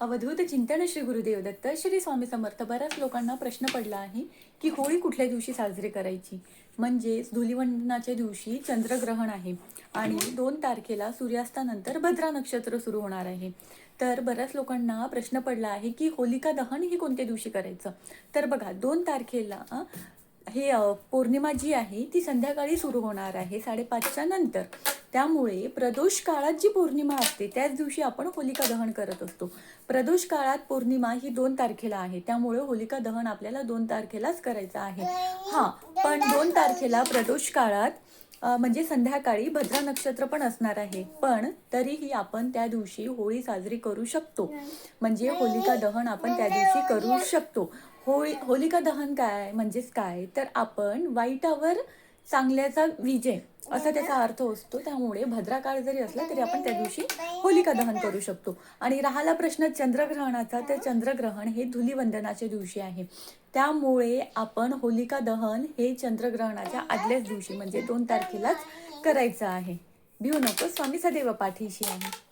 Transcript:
अवधूत चिंतन श्री गुरुदेव दत्त श्री स्वामी समर्थ. बऱ्याच लोकांना प्रश्न पडला आहे की होळी कुठल्या दिवशी साजरी करायची. म्हणजेच धुलिवंदनाच्या दिवशी चंद्रग्रहण आहे आणि 2 तारखेला सूर्यास्तानंतर भद्रा नक्षत्र सुरू होणार आहे. तर बऱ्याच लोकांना प्रश्न पडला आहे की होलिका दहन ही कोणत्या दिवशी करायचं. तर बघा 2 तारखेला हे पौर्णिमा जी आहे ती संध्याकाळी सुरू होणार आहे 5:30च्या नंतर. त्यामुळे प्रदोष काळात जी पौर्णिमा असते त्याच दिवशी आपण होलिका दहन करत असतो. प्रदोष काळात पौर्णिमा ही 2 तारखेला आहे, त्यामुळे होलिका दहन आपल्याला 2 तारखेलाच करायचं आहे. हां, पण 2 तारखेला प्रदोष काळात म्हणजे संध्याकाळी भद्रा नक्षत्र पण असणार आहे, पण तरीही आपण त्या दिवशी होळी साजरी करू शकतो. म्हणजे होलिका दहन आपण त्या दिवशी करू शकतो. होलिका दहन काय म्हणजेच काय, तर आपण वाईटावर चांगल्याचा विजय असा त्याचा अर्थ असतो. त्यामुळे भद्रा काळ जरी असला तरी आपण त्या दिवशी होलिका दहन करू शकतो. आणि राहिला प्रश्न चंद्रग्रहणाचा, तर चंद्रग्रहण हे धुलिवंदनाच्या दिवशी आहे. त्यामुळे आपण होलिका दहन हे चंद्रग्रहणाच्या आदल्याच दिवशी म्हणजे 2 तारखेलाच करायचं आहे. भिवू नको, स्वामी सदैव पाठीशी आहे.